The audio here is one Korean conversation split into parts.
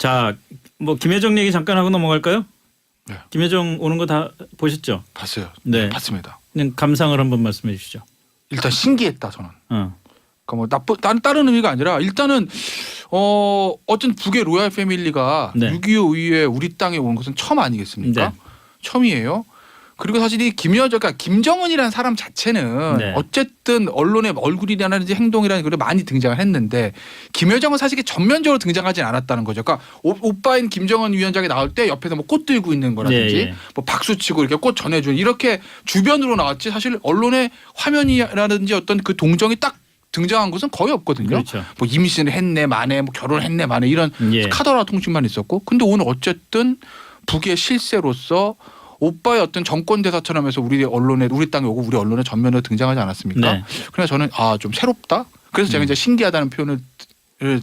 자, 뭐 김여정 얘기 잠깐 하고 넘어갈까요? 네. 김여정 오는 거 다 보셨죠? 봤어요. 네. 봤습니다. 그냥 감상을 한번 말씀해 주시죠. 일단 신기했다 저는. 어. 그러니까 뭐 다른 의미가 아니라 일단은 어쨌든 북의 로얄 패밀리가 네. 6.25 이후에 우리 땅에 온 것은 처음 아니겠습니까? 네. 처음이에요. 그리고 사실 이 그러니까 김정은이라는 사람 자체는 네. 어쨌든 언론의 얼굴이라든지 행동이라는 걸 많이 등장을 했는데 김여정은 사실 전면적으로 등장하진 않았다는 거죠. 그러니까 오빠인 김정은 위원장이 나올 때 옆에서 뭐 꽃 들고 있는 거라든지 예. 뭐 박수 치고 이렇게 꽃 전해주는 이렇게 주변으로 나왔지 사실 언론의 화면이라든지 어떤 그 동정이 딱 등장한 것은 거의 없거든요. 그렇죠. 뭐 임신을 했네 마네 뭐 결혼했네 마네 이런 예. 카더라 통신만 있었고 근데 오늘 어쨌든 북의 실세로서 오빠의 어떤 정권 대사처럼 해서 우리 땅에 오고 우리 언론에 전면으로 등장하지 않았습니까? 네. 그래서 저는 좀 새롭다. 그래서 제가 이제 신기하다는 표현을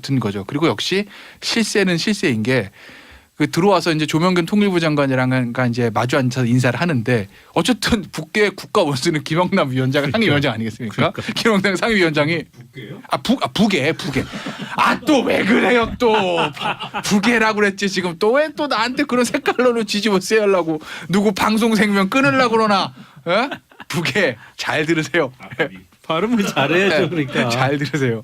든 거죠. 그리고 역시 실세는 실세인 게 그 들어와서 이제 조명근 통일부 장관이랑 이제 마주 앉아서 인사를 하는데 어쨌든 북계 국가 원수는 김영남 위원장 상임위원장 아니겠습니까? 김영남 상임위원장이 북에 또 왜 그래요 또 북에라고 그랬지 지금 또 왜 또 나한테 그런 색깔로 뒤집어 쓰려고 누구 방송 생명 끊으려고 그러나 에? 북에 잘 들으세요. 발음을 잘해야죠. 그러니까. 잘 들으세요.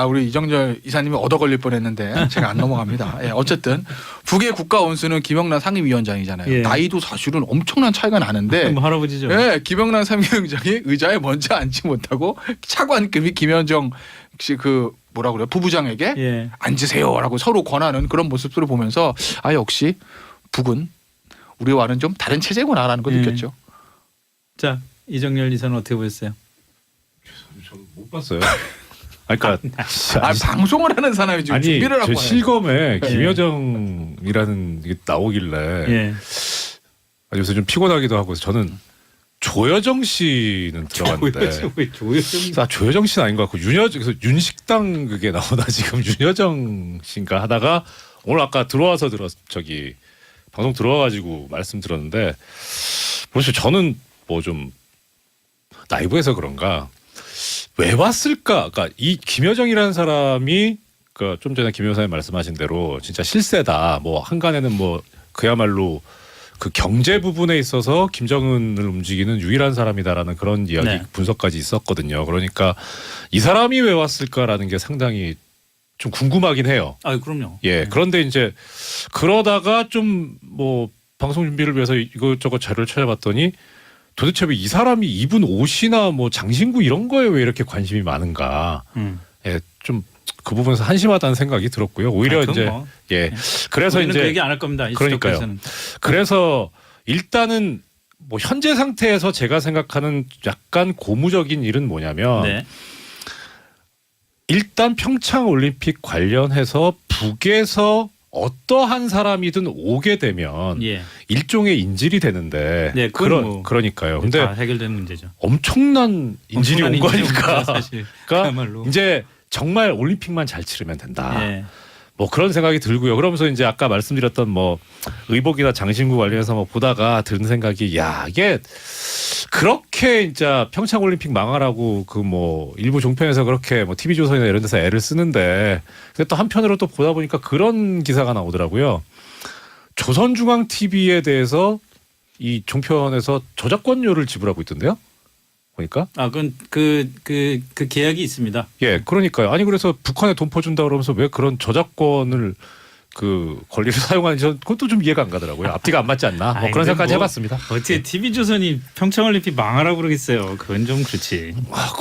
우리 이정열 이사님이 얻어 걸릴 뻔했는데 제가 안 넘어갑니다. 예, 어쨌든 북의 국가 원수는 김영란 상임위원장이잖아요. 예. 나이도 사실은 엄청난 차이가 나는데 뭐 할아버지죠. 예, 김영란 상임위원장이 의자에 먼저 앉지 못하고 차관급이 김여정 씨 그 뭐라 그래요 부부장에게 예. 앉으세요라고 서로 권하는 그런 모습들을 보면서 역시 북은 우리와는 좀 다른 체제구나라는 걸 예. 느꼈죠. 자, 이정열 이사는 어떻게 보셨어요? 저는 못 봤어요. 그러니까 방송을 하는 사람이 지금 준비를 하고 저 실검에 김여정이라는 게 나오길래 예. 요새 좀 피곤하기도 하고 저는 조여정 씨는 들어갔는데 왜 조여정? 조여정 씨는 아닌 것 같고 그래서 윤식당 그게 나오나 지금 윤여정 씨인가 하다가 오늘 아까 들어와서 방송 들어와가지고 말씀 들었는데 보시면 저는 뭐 좀 라이브에서 그런가 왜 왔을까? 그러니까 이 김여정이라는 사람이 그 좀 전에 김 여사님 말씀하신 대로 진짜 실세다. 뭐 한간에는 뭐 그야말로 그 경제 부분에 있어서 김정은을 움직이는 유일한 사람이다라는 그런 이야기 네. 분석까지 있었거든요. 그러니까 이 사람이 왜 왔을까라는 게 상당히 좀 궁금하긴 해요. 그럼요. 예. 그런데 이제 그러다가 좀 뭐 방송 준비를 위해서 이것저것 자료를 찾아봤더니 도대체 왜 이 사람이 입은 옷이나 뭐 장신구 이런 거에 왜 이렇게 관심이 많은가? 예, 좀 그 부분에서 한심하다는 생각이 들었고요. 오히려 이제 뭐. 예, 그래서 우리는 이제 그 얘기 안 할 겁니다. 그러니까요. 그래서 일단은 뭐 현재 상태에서 제가 생각하는 약간 고무적인 일은 뭐냐면 네. 일단 평창 올림픽 관련해서 북에서 어떠한 사람이든 오게 되면 예. 일종의 인질이 되는데 네, 그러니까요. 근데 다 해결되는 문제죠. 엄청난 인질이 온 거 아닙니까? 사실. 그러니까 그야말로. 이제 정말 올림픽만 잘 치르면 된다. 예. 뭐 그런 생각이 들고요. 그러면서 이제 아까 말씀드렸던 뭐 의복이나 장신구 관련해서 뭐 보다가 드는 생각이 이게 그렇게 진짜 평창 올림픽 망하라고 그 뭐 일부 종편에서 그렇게 뭐 TV조선이나 이런 데서 애를 쓰는데 근데 또 한편으로 또 보다 보니까 그런 기사가 나오더라고요. 조선중앙TV에 대해서 이 종편에서 저작권료를 지불하고 있던데요. 보니까. 그건 그 계약이 있습니다. 예, 그러니까요. 아니 그래서 북한에 돈 퍼준다 그러면서 왜 그런 저작권을 그 권리를 사용하는지 그것도 좀 이해가 안 가더라고요. 앞뒤가 안 맞지 않나? 뭐 그런 생각까지 해봤습니다. 어떻게 TV조선이 평창올림픽 망하라고 그러겠어요. 그건 좀 그렇지.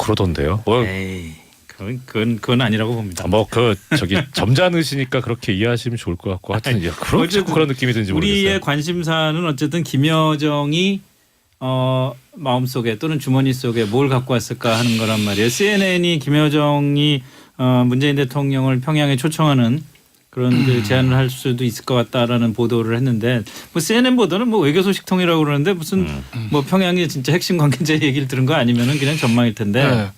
그러던데요. 에이, 그건 아니라고 봅니다. 뭐 점잖으시니까 그렇게 이해하시면 좋을 것 같고 하여튼 그런 느낌이 드는지 모르겠어요. 우리의 관심사는 어쨌든 김여정이 마음속에 또는 주머니 속에 뭘 갖고 왔을까 하는 거란 말이에요. CNN이 김여정이 문재인 대통령을 평양에 초청하는 그런 그 제안을 할 수도 있을 것 같다라는 보도를 했는데 뭐 CNN 보도는 뭐 외교 소식통이라고 그러는데 무슨 뭐 평양의 진짜 핵심 관계자 얘기를 들은 거 아니면은 그냥 전망일 텐데. 네.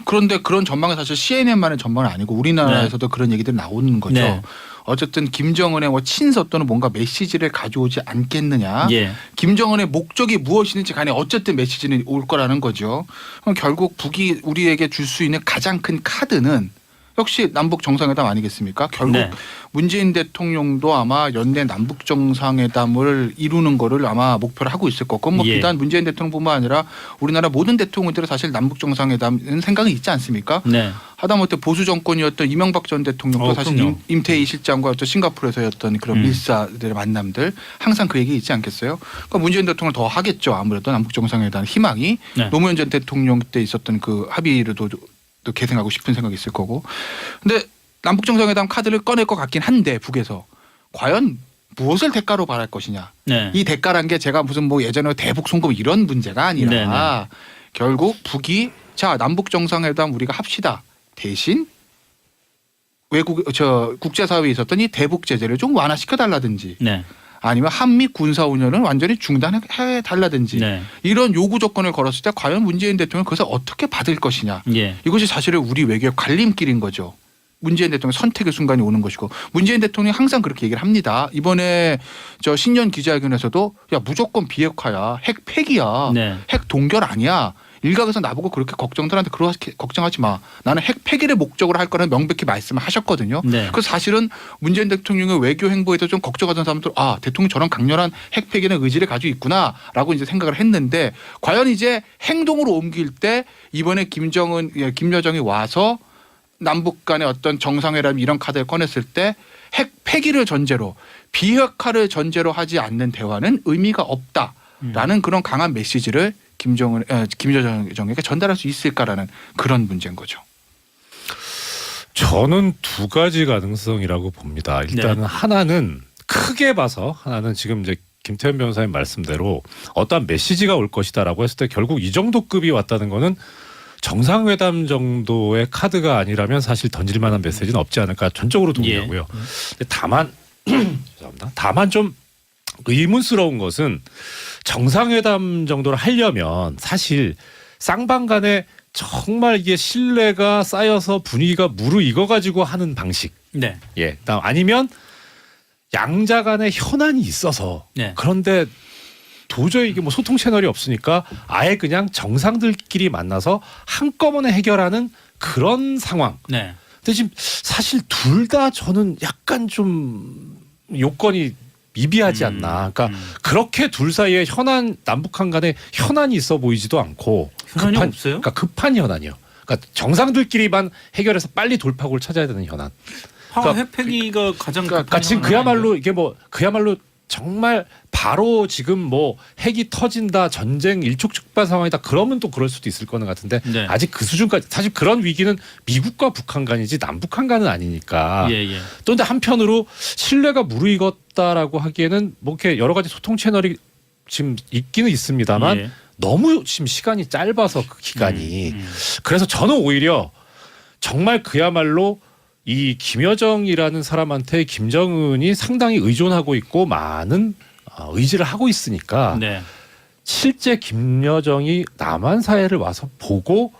그런데 그런 전망은 사실 CNN만의 전망은 아니고 우리나라에서도 그런 얘기들이 나오는 거죠. 네. 어쨌든 김정은의 뭐 친서 또는 뭔가 메시지를 가져오지 않겠느냐. 예. 김정은의 목적이 무엇이든지 간에 어쨌든 메시지는 올 거라는 거죠. 그럼 결국 북이 우리에게 줄 수 있는 가장 큰 카드는 역시 남북 정상회담 아니겠습니까? 결국 네. 문재인 대통령도 아마 연내 남북 정상회담을 이루는 거를 아마 목표로 하고 있을 거고 뭐 예. 비단 문재인 대통령뿐만 아니라 우리나라 모든 대통령들은 사실 남북 정상회담은 생각이 있지 않습니까? 네. 하다못해 보수 정권이었던 이명박 전 대통령도 사실 그럼요. 임태희 실장과 또 싱가포르에서였던 그런 밀사들의 만남들 항상 그 얘기 있지 않겠어요? 그러니까 문재인 대통령 더 하겠죠. 아무래도 남북 정상회담 희망이 네. 노무현 전 대통령 때 있었던 그 합의를도 또 계승하고 싶은 생각이 있을 거고. 근데 남북 정상회담 카드를 꺼낼 것 같긴 한데 북에서 과연 무엇을 대가로 바랄 것이냐. 네. 이 대가란 게 제가 무슨 뭐 예전에 대북 송금 이런 문제가 아니라 네네. 결국 북이 자 남북 정상회담 우리가 합시다. 대신 외국 국제사회에 있었던 이 대북 제재를 좀 완화시켜 달라든지 네. 아니면 한미 군사 운영을 완전히 중단해 달라든지 네. 이런 요구 조건을 걸었을 때 과연 문재인 대통령은 그것을 어떻게 받을 것이냐. 예. 이것이 사실은 우리 외교의 갈림길인 거죠. 문재인 대통령 선택의 순간이 오는 것이고 문재인 대통령이 항상 그렇게 얘기를 합니다. 이번에 저 신년 기자회견에서도 야 무조건 비핵화야, 핵 폐기야, 네. 핵 동결 아니야. 일각에서 나보고 그렇게 걱정들한테 그렇게 걱정하지 마. 나는 핵 폐기를 목적으로 할 거는 명백히 말씀을 하셨거든요. 네. 그래서 사실은 문재인 대통령의 외교 행보에 대해서 좀 걱정하던 사람들 아 대통령 저런 강렬한 핵 폐기의 의지를 가지고 있구나라고 이제 생각을 했는데 과연 이제 행동으로 옮길 때 이번에 김여정이 와서 남북 간의 어떤 정상회담 이런 카드를 꺼냈을 때 핵 폐기를 전제로 비핵화를 전제로 하지 않는 대화는 의미가 없다라는 그런 강한 메시지를 김여정에게 전달할 수 있을까라는 그런 문제인 거죠. 저는 두 가지 가능성이라고 봅니다. 일단은 네. 하나는 크게 봐서 하나는 지금 이제 김태현 변호사님 말씀대로 어떠한 메시지가 올 것이다라고 했을 때 결국 이 정도 급이 왔다는 거는 정상회담 정도의 카드가 아니라면 사실 던질 만한 메시지는 없지 않을까 전적으로 동의하고요. 근데 다만 죄송합니다. 다만 좀 의문스러운 것은 정상회담 정도를 하려면 사실 쌍방 간에 정말 이게 신뢰가 쌓여서 분위기가 무르익어 가지고 하는 방식. 네. 예. 아니면 양자 간에 현안이 있어서 네. 그런데 도저히 이게 뭐 소통 채널이 없으니까 아예 그냥 정상들끼리 만나서 한꺼번에 해결하는 그런 상황. 네. 근데 지금 사실 둘 다 저는 약간 좀 요건이 미비하지 않나. 그러니까 그렇게 둘 사이에 현안 남북한 간에 현안이 있어 보이지도 않고 현안이 없어요? 그러니까 급한 현안이요. 그러니까 정상들끼리만 해결해서 빨리 돌파구를 찾아야 되는 현안. 그러니까 핵폐기가 가장 그러니까 지금 그야말로 이게 뭐 그야말로 정말 바로 지금 뭐 핵이 터진다 전쟁 일촉즉발 상황이다 그러면 또 그럴 수도 있을 거는 같은데 네. 아직 그 수준까지 사실 그런 위기는 미국과 북한 간이지 남북한 간은 아니니까 예. 또 근데 한편으로 신뢰가 무르익었다라고 하기에는 뭐 이렇게 여러 가지 소통 채널이 지금 있기는 있습니다만 예. 너무 지금 시간이 짧아서 그 기간이 그래서 저는 오히려 정말 그야말로 이 김여정이라는 사람한테 김정은이 상당히 의존하고 있고 많은 의지를 하고 있으니까 네. 실제 김여정이 남한 사회를 와서 보고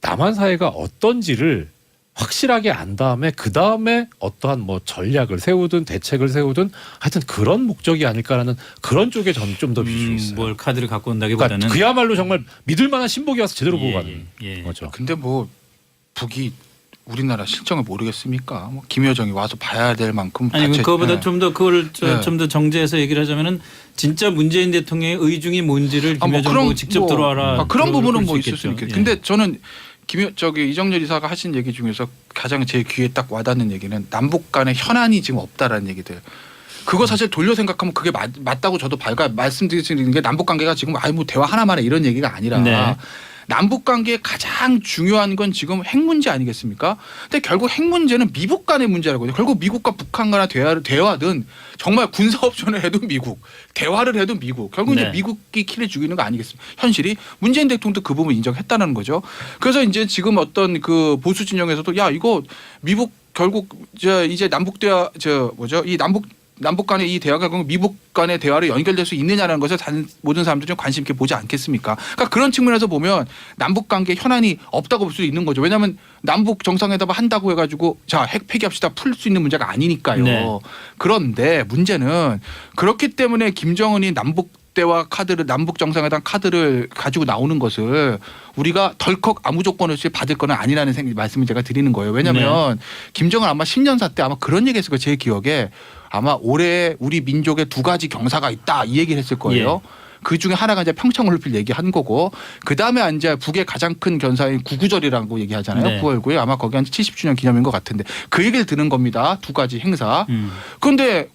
남한 사회가 어떤지를 확실하게 안 다음에 그 다음에 어떠한 뭐 전략을 세우든 대책을 세우든 하여튼 그런 목적이 아닐까라는 그런 쪽에 저는 좀 더 비중이 있어요. 뭘 카드를 갖고 온다기보다는 그러니까 그야말로 정말 믿을 만한 신복이 와서 제대로 보고 가는 예. 거죠. 근데 뭐 북이 우리나라 실정을 모르겠습니까? 뭐 김여정이 와서 봐야 될 만큼 아니 그거보다 좀 더 그걸 네. 좀 더 정제해서 얘기를 하자면은 진짜 문재인 대통령의 의중이 뭔지를 김여정 보고 직접 들어와라. 그런 부분은 뭐 그럴 있을 수 있겠죠. 예. 근데 저는 이정열 이사가 하신 얘기 중에서 가장 제 귀에 딱 와닿는 얘기는 남북 간의 현안이 지금 없다라는 얘기들. 그거 사실 돌려 생각하면 그게 맞다고 저도 말씀드리는 게 남북 관계가 지금 아예 뭐 대화 하나만 해 이런 얘기가 아니라 네. 남북 관계의 가장 중요한 건 지금 핵 문제 아니겠습니까? 근데 결국 핵 문제는 미국 간의 문제라고요. 결국 미국과 북한 간의 대화든 정말 군사 옵션을 해도 미국, 대화를 해도 미국. 결국 네. 이제 미국이 키를 쥐고 있는 거 아니겠습니까? 현실이 문재인 대통령도 그 부분 인정했다는 거죠. 그래서 이제 지금 어떤 그 보수 진영에서도 야 이거 미국 결국 이제 남북 대화 이 남북 간의 이 대화가 결국 미국 간의 대화로 연결될 수 있느냐라는 것을 모든 사람들이 좀 관심 있게 보지 않겠습니까? 그러니까 그런 측면에서 보면 남북 관계 현안이 없다고 볼 수 있는 거죠. 왜냐하면 남북 정상회담을 한다고 해가지고 자 핵 폐기합시다 풀 수 있는 문제가 아니니까요. 네. 그런데 문제는 그렇기 때문에 김정은이 남북 롯데와 카드를 남북 정상회담 카드를 가지고 나오는 것을 우리가 덜컥 아무 조건 없이 받을 건 아니라는 말씀을 제가 드리는 거예요. 왜냐하면 김정은 아마 10년사 때 아마 그런 얘기했을 거예요. 제 기억에 아마 올해 우리 민족에 두 가지 경사가 있다 이 얘기를 했을 거예요. 그 중에 하나가 이제 평창올림픽 얘기한 거고 그 다음에 이제 북의 가장 큰 견사인 구구절이라고 얘기하잖아요. 네. 9월 9일 아마 거기 한 70주년 기념인 것 같은데 그 얘기를 듣는 겁니다. 두 가지 행사. 그런데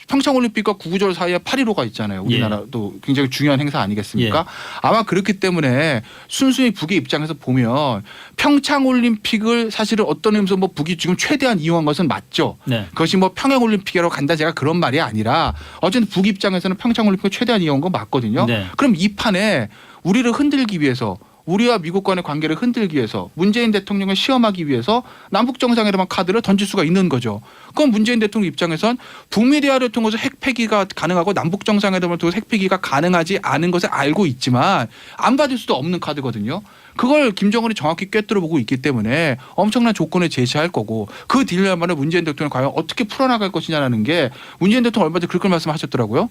평창올림픽과 구구절 사이에 8.15가 있잖아요. 우리나라도 굉장히 중요한 행사 아니겠습니까? 아마 그렇기 때문에 순수히 북의 입장에서 보면 평창올림픽을 사실은 어떤 의미에서 뭐 북이 지금 최대한 이용한 것은 맞죠. 네. 그것이 뭐 평양올림픽이라고 간다 제가 그런 말이 아니라 어쨌든 북 입장에서는 평창올림픽을 최대한 이용한 건 맞거든요. 네. 그럼 이 판에 우리를 흔들기 위해서 우리와 미국 간의 관계를 흔들기 위해서 문재인 대통령을 시험하기 위해서 남북 정상회담 카드를 던질 수가 있는 거죠. 그럼 문재인 대통령 입장에선 북미 대화를 통해서 핵 폐기가 가능하고 남북 정상회담을 통해서 핵 폐기가 가능하지 않은 것을 알고 있지만 안 받을 수도 없는 카드거든요. 그걸 김정은이 정확히 꿰뚫어 보고 있기 때문에 엄청난 조건을 제시할 거고 그 딜레마를 문재인 대통령이 과연 어떻게 풀어나갈 것이냐라는 게 문재인 대통령 얼마 전에 그렇게 말씀하셨더라고요.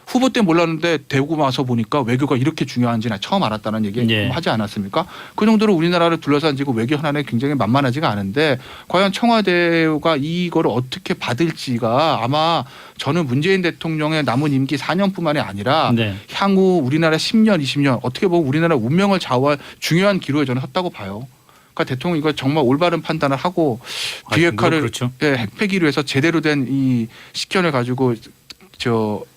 후보 때 몰랐는데 되고 와서 보니까 외교가 이렇게 중요한지 나 처음 알았다는 얘기 하지 않았습니까? 그 정도로 우리나라를 둘러싼 지금 외교 현안에 굉장히 만만하지가 않은데 과연 청와대가 이거를 어떻게 받을지가 아마 저는 문재인 대통령의 남은 임기 4년뿐만이 아니라 향후 우리나라 10년, 20년 어떻게 보면 우리나라 운명을 좌우할 중요한 기로에 저는 섰다고 봐요. 그러니까 대통령 이거 정말 올바른 판단을 하고 비핵화를 그렇죠. 핵폐기로 해서 제대로 된 이 식견을 가지고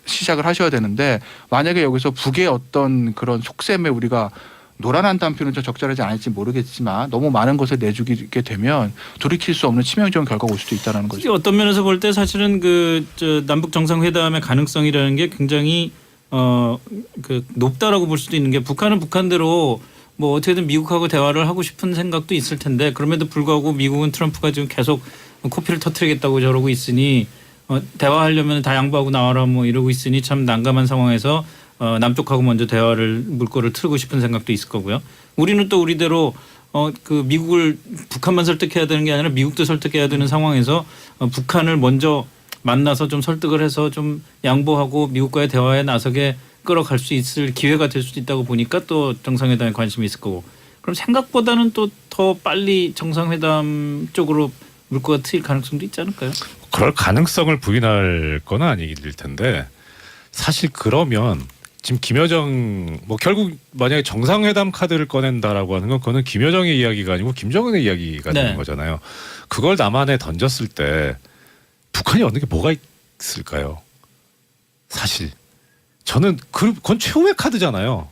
시작을 하셔야 되는데 만약에 여기서 북의 어떤 그런 속셈에 우리가 노란한다는 표현은 좀 적절하지 않을지 모르겠지만 너무 많은 것을 내주게 되면 돌이킬 수 없는 치명적인 결과가 올 수도 있다는 거죠. 어떤 면에서 볼 때 사실은 남북 정상회담의 가능성이라는 게 굉장히 높다라고 볼 수도 있는 게 북한은 북한대로 뭐 어떻게든 미국하고 대화를 하고 싶은 생각도 있을 텐데 그럼에도 불구하고 미국은 트럼프가 지금 계속 코피를 터뜨리겠다고 저러고 있으니 대화하려면 다 양보하고 나와라 뭐 이러고 있으니 참 난감한 상황에서 남쪽하고 먼저 대화를 물꼬를 틀고 싶은 생각도 있을 거고요. 우리는 또 우리대로 미국을 북한만 설득해야 되는 게 아니라 미국도 설득해야 되는 상황에서 북한을 먼저 만나서 좀 설득을 해서 좀 양보하고 미국과의 대화에 나서게 끌어갈 수 있을 기회가 될 수도 있다고 보니까 또 정상회담에 관심이 있을 거고 그럼 생각보다는 또 더 빨리 정상회담 쪽으로 물꼬가 트일 가능성도 있지 않을까요? 그럴 가능성을 부인할 건 아닐 텐데 사실 그러면 지금 김여정 뭐 결국 만약에 정상회담 카드를 꺼낸다라고 하는 건 그거는 김여정의 이야기가 아니고 김정은의 이야기가 되는 거잖아요. 그걸 남한에 던졌을 때 북한이 얻는 게 뭐가 있을까요? 사실 저는 그건 최후의 카드잖아요.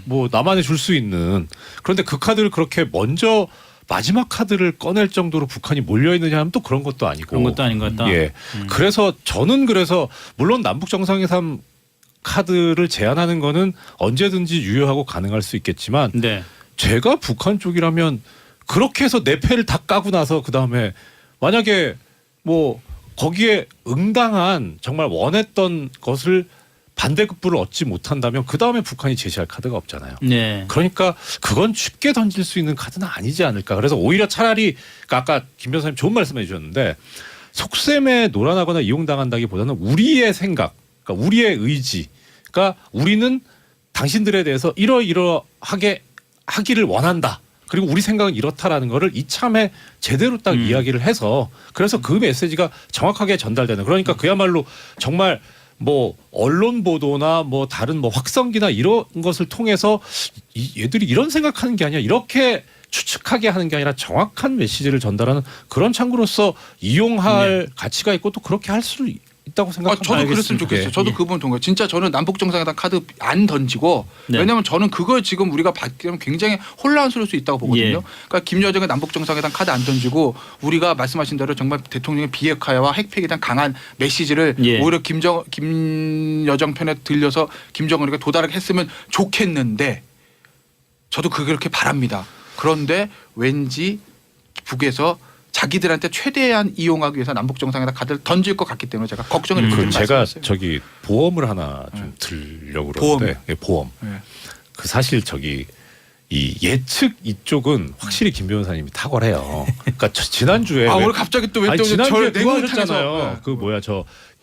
뭐 남한에 줄 수 있는. 그런데 그 카드를 그렇게 먼저 마지막 카드를 꺼낼 정도로 북한이 몰려 있느냐 하면 또 그런 것도 아니고. 그런 것도 아닌 것 같다. 예. 그래서 저는 물론 남북 정상회담 카드를 제안하는 거는 언제든지 유효하고 가능할 수 있겠지만 제가 북한 쪽이라면 그렇게 해서 내 패를 다 까고 나서 그다음에 만약에 뭐 거기에 응당한 정말 원했던 것을 반대급부를 얻지 못한다면 그다음에 북한이 제시할 카드가 없잖아요. 그러니까 그건 쉽게 던질 수 있는 카드는 아니지 않을까. 그래서 오히려 차라리 아까 김 변호사님 좋은 말씀해 주셨는데 속셈에 노란하거나 이용당한다기보다는 우리의 생각, 그러니까 우리의 의지가 우리는 당신들에 대해서 이러이러하게 하기를 원한다. 그리고 우리 생각은 이렇다라는 거를 이참에 제대로 딱 이야기를 해서 그래서 그 메시지가 정확하게 전달되는 그러니까 그야말로 정말 뭐 언론 보도나 뭐 다른 뭐 확성기나 이런 것을 통해서 얘들이 이런 생각하는 게 아니라 이렇게 추측하게 하는 게 아니라 정확한 메시지를 전달하는 그런 창구로서 이용할 가치가 있고 또 그렇게 할 수 있다고 생각합니다. 저도 그랬으면 좋겠어요. 저도 그 부분 동의해요. 진짜 저는 남북 정상회담 카드 안 던지고 왜냐하면 저는 그걸 지금 우리가 받기면 굉장히 혼란스러울 수 있다고 보거든요. 그러니까 김여정의 남북 정상회담 카드 안 던지고 우리가 말씀하신 대로 정말 대통령의 비핵화와 핵폐기에 대한 강한 메시지를 오히려 김여정 편에 들려서 김정은이가 도달했으면 좋겠는데 저도 그렇게 바랍니다. 그런데 왠지 북에서 자기들한테 최대한 이용하기 위해서 남북 정상회담 카드를 던질 것 같기 때문에 제가 걱정을 드리는 제가 말씀이었어요. 저기 보험을 하나 좀 들려고 그러는데 보험. 그 사실 이 예측 이쪽은 확실히 김 변호사님이 탁월해요. 그러니까 지난주에 오늘 갑자기 또 왜 또 지난주에 저를 그거 내용을 하셨잖아요. 탕해서. 그 뭐야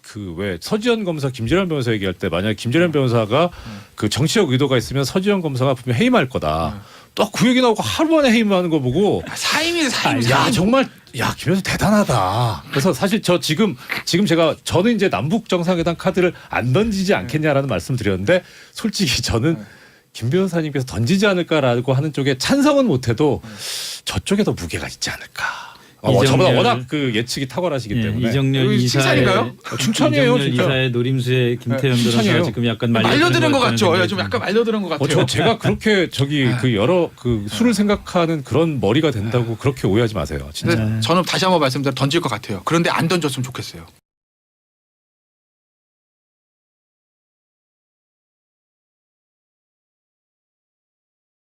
그 왜 서지현 검사, 김재련 변호사 얘기할 때 만약 김재련 변호사가 그 정치적 의도가 있으면 서지현 검사가 분명 해임할 거다. 또 그 얘기 나오고 하루 만에 해임하는 거 보고 사임이 사임. 야 정말 야 김현수 대단하다. 그래서 사실 저 지금 저는 이제 남북 정상회담 카드를 안 던지지 않겠냐라는 말씀 드렸는데 솔직히 저는 김 변호사님께서 던지지 않을까라고 하는 쪽에 찬성은 못해도 저쪽에 더 무게가 있지 않을까. 저보다 워낙 그 예측이 탁월하시기 예, 때문에. 이정렬 여기 이사의 칭찬인가요? 칭찬이에요, 이정렬 진짜. 이사의 노림수에 김태현 변호사 칭찬이에요. 지금 약간 말려드는 것 같죠. 같다는 좀 생각이 약간 말려드는 것 같아요. 제가 그렇게 그 여러 그 수를 생각하는 그런 머리가 된다고 그렇게 오해하지 마세요. 진짜. 근데 저는 다시 한번 말씀드려 던질 것 같아요. 그런데 안 던졌으면 좋겠어요.